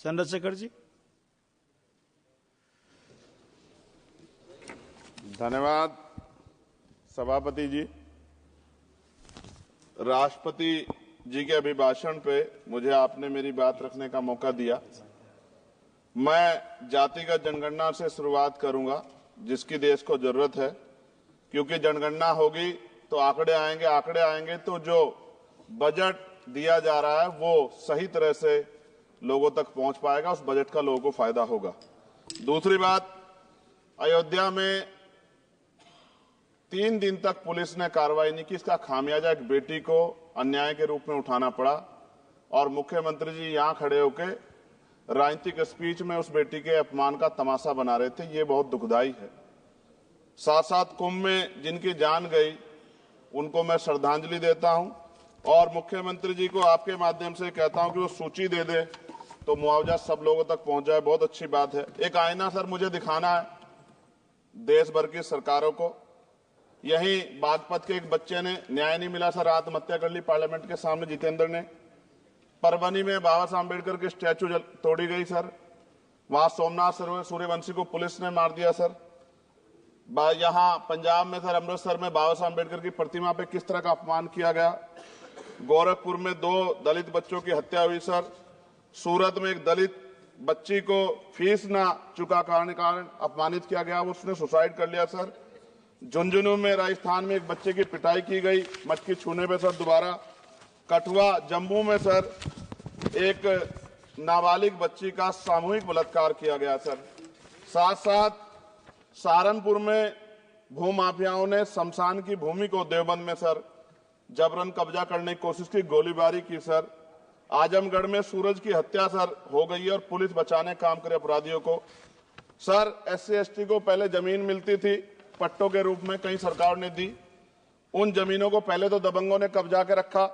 चंद्रशेखर जी। धन्यवाद सभापति जी। राष्ट्रपति जी के अभिभाषण पे मुझे आपने मेरी बात रखने का मौका दिया। मैं जातिगत जनगणना से शुरुआत करूंगा, जिसकी देश को जरूरत है, क्योंकि जनगणना होगी तो आंकड़े आएंगे तो जो बजट दिया जा रहा है वो सही तरह से लोगों तक पहुंच पाएगा, उस बजट का लोगों को फायदा होगा। दूसरी बात, अयोध्या में 3 दिन तक पुलिस ने कार्रवाई नहीं की। इसका खामियाजा एक बेटी को अन्याय के रूप में उठाना पड़ा और मुख्यमंत्री जी यहां खड़े होकर राजनीतिक स्पीच में उस बेटी के अपमान का तमाशा बना रहे थे। ये बहुत दुखदाई है। साथ साथ कुंभ में जिनकी जान गई उनको मैं श्रद्धांजलि देता हूं और मुख्यमंत्री जी को आपके माध्यम से कहता हूं कि वो सूची दे दे तो मुआवजा सब लोगों तक पहुंच जाए। बहुत अच्छी बात है। एक आईना सर मुझे दिखाना है देश भर की सरकारों को। यही बागपत के एक बच्चे ने न्याय नहीं मिला सर, आत्महत्या कर ली पार्लियामेंट के सामने, जितेंद्र ने। परभनी में बाबा साहब अम्बेडकर की स्टैचू तोड़ी गई सर। वहां सोमनाथ सूर्यवंशी को पुलिस ने मार दिया सर। यहां पंजाब में सर, अमृतसर में बाबा साहब अम्बेडकर की प्रतिमा पे किस तरह का अपमान किया गया। गोरखपुर में 2 दलित बच्चों की हत्या हुई सर। सूरत में एक दलित बच्ची को फीस ना चुका कारण अपमानित किया गया, उसने सुसाइड कर लिया सर। झुंझुनू में राजस्थान में एक बच्चे की पिटाई की गई मटकी छूने पे सर दोबारा। कठुआ जम्मू में सर एक नाबालिग बच्ची का सामूहिक बलात्कार किया गया सर। साथ साथ सहारनपुर में भूमाफियाओं ने शमशान की भूमि को देवबंद में सर जबरन कब्जा करने की कोशिश की, गोलीबारी की सर। आजमगढ़ में सूरज की हत्या सर हो गई है और पुलिस बचाने काम करे अपराधियों को। सर SC/ST को पहले जमीन मिलती थी पट्टों के रूप में, कई सरकार ने दी। उन जमीनों को पहले तो दबंगों ने कब्जा के रखा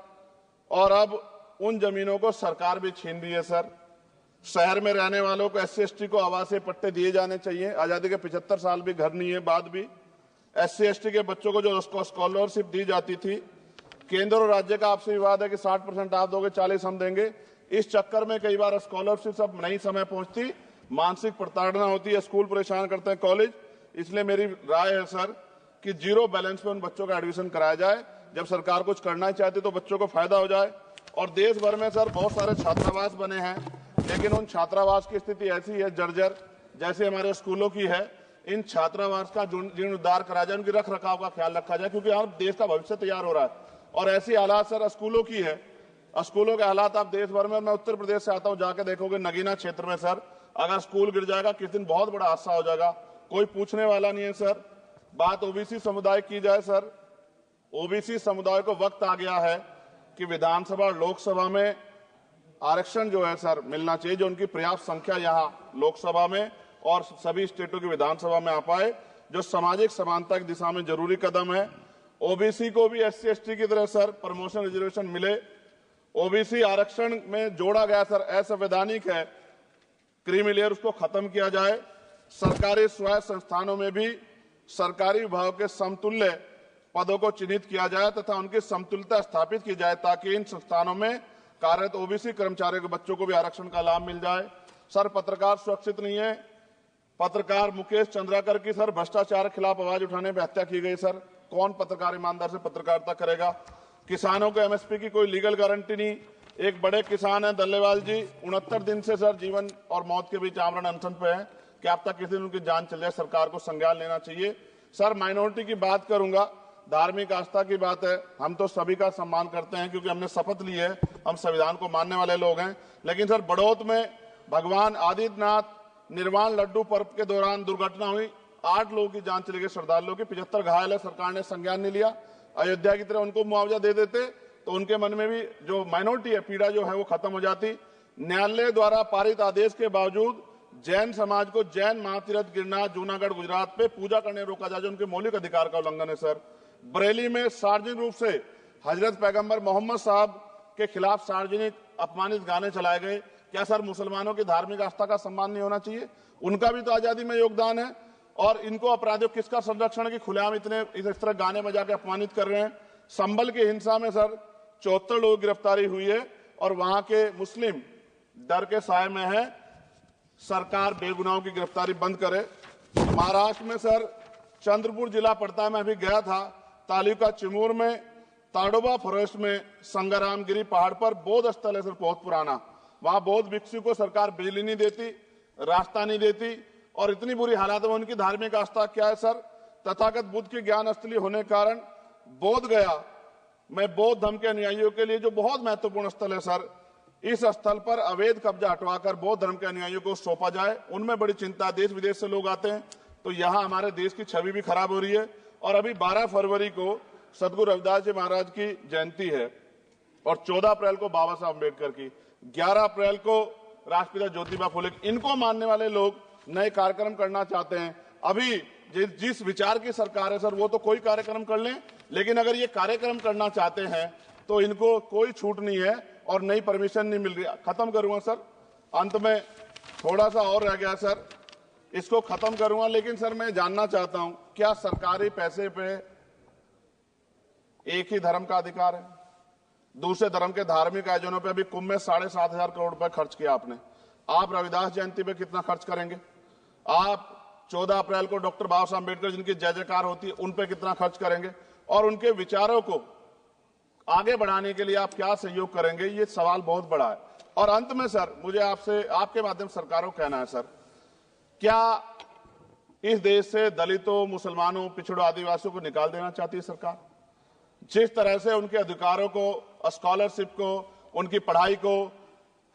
और अब उन जमीनों को सरकार भी छीन रही है सर। शहर में रहने वालों को SC/ST को आवासीय पट्टे दिए जाने चाहिए। आजादी के 75 साल भी घर नहीं है, बाद भी SC/ST के बच्चों को जो स्कॉलरशिप दी जाती थी, केंद्र और राज्य का आपसे विवाद है कि 60% आप दोगे, 40 हम देंगे। इस चक्कर में कई बार स्कॉलरशिप सब नहीं समय पहुंचती, मानसिक प्रताड़ना होती है, स्कूल परेशान करते हैं, कॉलेज। इसलिए मेरी राय है सर कि 0 बैलेंस पे उन बच्चों का एडमिशन कराया जाए। जब सरकार कुछ करना ही चाहती तो बच्चों को फायदा हो जाए। और देश भर में सर बहुत सारे छात्रावास बने हैं, लेकिन उन छात्रावास की स्थिति ऐसी है जर्जर, जैसे हमारे स्कूलों की है। इन छात्रावास का जीर्णोद्धार करा जाए, उनकी रख रखाव का ख्याल रखा जाए, क्योंकि यहाँ देश का भविष्य तैयार हो रहा है। और ऐसी हालात सर स्कूलों की है, स्कूलों के हालात आप देश भर में, मैं उत्तर प्रदेश से आता हूँ, जाके देखोगे नगीना क्षेत्र में सर अगर स्कूल गिर जाएगा किस दिन बहुत बड़ा हादसा हो जाएगा, कोई पूछने वाला नहीं है सर। बात OBC समुदाय की जाए सर, OBC समुदाय को वक्त आ गया है कि विधानसभा और लोकसभा में आरक्षण जो है सर मिलना चाहिए, जो उनकी पर्याप्त संख्या यहाँ लोकसभा में और सभी स्टेटों की विधानसभा में आ पाए, जो सामाजिक समानता की दिशा में जरूरी कदम है। OBC को भी SC/ST की तरह सर प्रमोशन रिजर्वेशन मिले। OBC आरक्षण में जोड़ा गया सर असंवैधानिक है, क्रीमी लेयर उसको खत्म किया जाए। सरकारी स्वायत्त संस्थानों में भी सरकारी विभागों के समतुल्य पदों को चिन्हित किया जाए तथा उनकी समतुल्यता स्थापित की जाए, ताकि इन संस्थानों में कार्यरत OBC कर्मचारियों के बच्चों को भी आरक्षण का लाभ मिल जाए। सर पत्रकार सुरक्षित नहीं है। पत्रकार मुकेश चंद्राकर की सर भ्रष्टाचार के खिलाफ आवाज उठाने पर हत्या की गई सर। कौन पत्रकार ईमानदार से पत्रकारिता करेगा। किसानों को MSP की कोई लीगल गारंटी नहीं। एक बड़े किसान है दल्लेवाल जी, 69 दिन से सर जीवन और मौत के बीच आमरण अनशन पे है। क्या अब तक किसी दिन उनकी जान चल जाए, सरकार को संज्ञान लेना चाहिए। सर माइनॉरिटी की बात करूंगा, धार्मिक आस्था की बात है, हम तो सभी का सम्मान करते हैं क्योंकि हमने शपथ ली है, हम संविधान को मानने वाले लोग हैं। लेकिन सर बड़ौत में भगवान आदित्यनाथ निर्वाण लड्डू पर्व के दौरान दुर्घटना हुई, 8 लोगों की जान चली गई, श्रद्धालुओं की 75 घायल है, सरकार ने संज्ञान नहीं लिया। अयोध्या की तरह उनको मुआवजा दे देते तो उनके मन में भी जो माइनॉरिटी है पीड़ा जो है वो खत्म हो जाती। न्यायालय द्वारा पारित आदेश के बावजूद जैन समाज को जैन महातीर्थ गिरनार जूनागढ़ गुजरात पे पूजा करने रोका जाए, जो उनके मौलिक अधिकार का उल्लंघन है सर। बरेली में सार्वजनिक रूप से हजरत पैगंबर मोहम्मद साहब के खिलाफ सार्वजनिक अपमानित गाने चलाए गए। क्या सर मुसलमानों की धार्मिक आस्था का सम्मान नहीं होना चाहिए? उनका भी तो आजादी में योगदान है। और इनको अपराधियों किसका संरक्षण की खुलेआम इतने इस तरह गाने बजा के अपमानित कर रहे हैं। संभल की हिंसा में सर 74 लोग गिरफ्तारी हुई है और वहां के मुस्लिम डर के साए में है। सरकार बेगुनाहों की गिरफ्तारी बंद करे। महाराष्ट्र में सर चंद्रपुर जिला पड़ता है, मैं अभी गया था, तालुका चिमूर में ताडोबा फॉरेस्ट में संग्रामगिरी पहाड़ पर बौद्ध स्थल है सर, बहुत पुराना। वहां बौद्ध भिक्षु को सरकार बिजली नहीं देती, रास्ता नहीं देती और इतनी बुरी हालात में उनकी धार्मिक आस्था क्या है सर, तथागत बुद्ध की ज्ञान स्थली होने के कारण बोध गया में बौद्ध धर्म के अनुयायियों के लिए जो बहुत महत्वपूर्ण स्थल है सर, इस स्थल पर अवैध कब्जा हटवाकर बौद्ध धर्म के अनुयायियों को सौंपा जाए। उनमें बड़ी चिंता, देश विदेश से लोग आते हैं, तो यहाँ हमारे देश की छवि भी खराब हो रही है। और अभी 12 फरवरी को सदगुरु रविदास जी महाराज की जयंती है और 14 अप्रैल को बाबा साहब अम्बेडकर की, 11 अप्रैल को राष्ट्रपिता ज्योतिबा फुले, इनको मानने वाले लोग नए कार्यक्रम करना चाहते हैं। अभी जिस विचार की सरकार है सर, वो तो कोई कार्यक्रम कर लें, लेकिन अगर ये कार्यक्रम करना चाहते हैं तो इनको कोई छूट नहीं है और नई परमिशन नहीं मिल रही। खत्म करूंगा सर, अंत में थोड़ा सा और रह गया सर, इसको खत्म करूंगा। लेकिन सर मैं जानना चाहता हूं, क्या सरकारी पैसे पे एक ही धर्म का अधिकार है? दूसरे धर्म के धार्मिक आयोजनों पे अभी कुंभ में 7,500 करोड़ रुपए खर्च किया आपने। आप रविदास जयंती पे कितना खर्च करेंगे? आप 14 अप्रैल को डॉक्टर बाबा साहब अम्बेडकर जिनकी जय जयकार होती है, उन पे कितना खर्च करेंगे? और उनके विचारों को आगे बढ़ाने के लिए आप क्या सहयोग करेंगे? ये सवाल बहुत बड़ा है। और अंत में सर मुझे आपसे, आपके माध्यम से सरकारों को कहना है सर, क्या इस देश से दलितों, मुसलमानों, पिछड़ों, आदिवासियों को निकाल देना चाहती है सरकार? जिस तरह से उनके अधिकारों को, स्कॉलरशिप को, उनकी पढ़ाई को,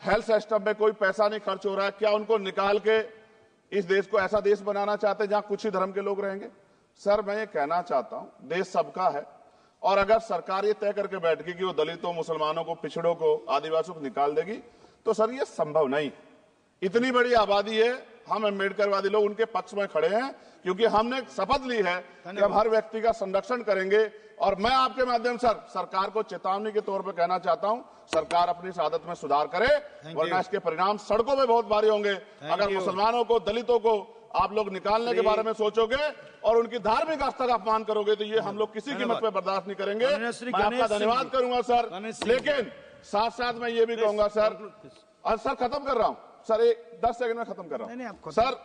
हेल्थ सिस्टम में कोई पैसा नहीं खर्च हो रहा है, क्या उनको निकाल के इस देश को ऐसा देश बनाना चाहते हैं जहां कुछ ही धर्म के लोग रहेंगे? सर मैं ये कहना चाहता हूं, देश सबका है और अगर सरकार ये तय करके बैठेगी कि वो दलितों, मुसलमानों को, पिछड़ों को, आदिवासियों को निकाल देगी, तो सर ये संभव नहीं। इतनी बड़ी आबादी है, हम अम्बेडकरवादी लोग उनके पक्ष में खड़े हैं क्योंकि हमने शपथ ली है कि हम हर व्यक्ति का संरक्षण करेंगे। और मैं आपके माध्यम से सरकार को चेतावनी के तौर पर कहना चाहता हूं, सरकार अपनी इस आदत में सुधार करे, वरना इसके परिणाम सड़कों में बहुत भारी होंगे। अगर मुसलमानों को, दलितों को आप लोग निकालने के बारे में सोचोगे और उनकी धार्मिक आस्था का अपमान करोगे तो ये हम लोग किसी कीमत पे बर्दाश्त नहीं करेंगे। मैं आपका धन्यवाद करूंगा सर, लेकिन साथ साथ मैं ये भी कहूंगा सर, और सर खत्म कर रहा हूं सर, 10 सेकंड में खत्म कर रहा हूं सर,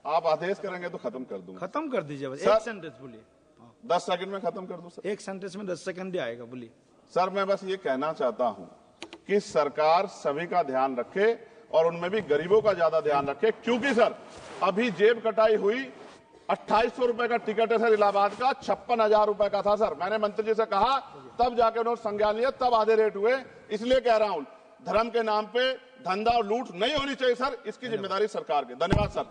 आप आदेश करेंगे तो खत्म कर दूंगा। खत्म कर दीजिए, एक सेंटेंस बोलिए। 10 सेकंड में खत्म कर दूं सर, एक सेंटेंस में 10 सेकंड ही आएगा, बोलिए। सर मैं बस ये कहना चाहता हूं कि सरकार सभी का ध्यान रखे और उनमें भी गरीबों का ज्यादा ध्यान रखे, क्योंकि सर अभी जेब कटाई हुई, 2800 रुपए का टिकट है सर इलाहाबाद का, 56,000 रुपए का था सर। मैंने मंत्री जी से कहा, तब जाके उन्होंने संज्ञान लिया, तब आधे रेट हुए। इसलिए कह रहा हूं, धर्म के नाम पे धंधा और लूट नहीं होनी चाहिए सर, इसकी जिम्मेदारी सरकार की। धन्यवाद सर।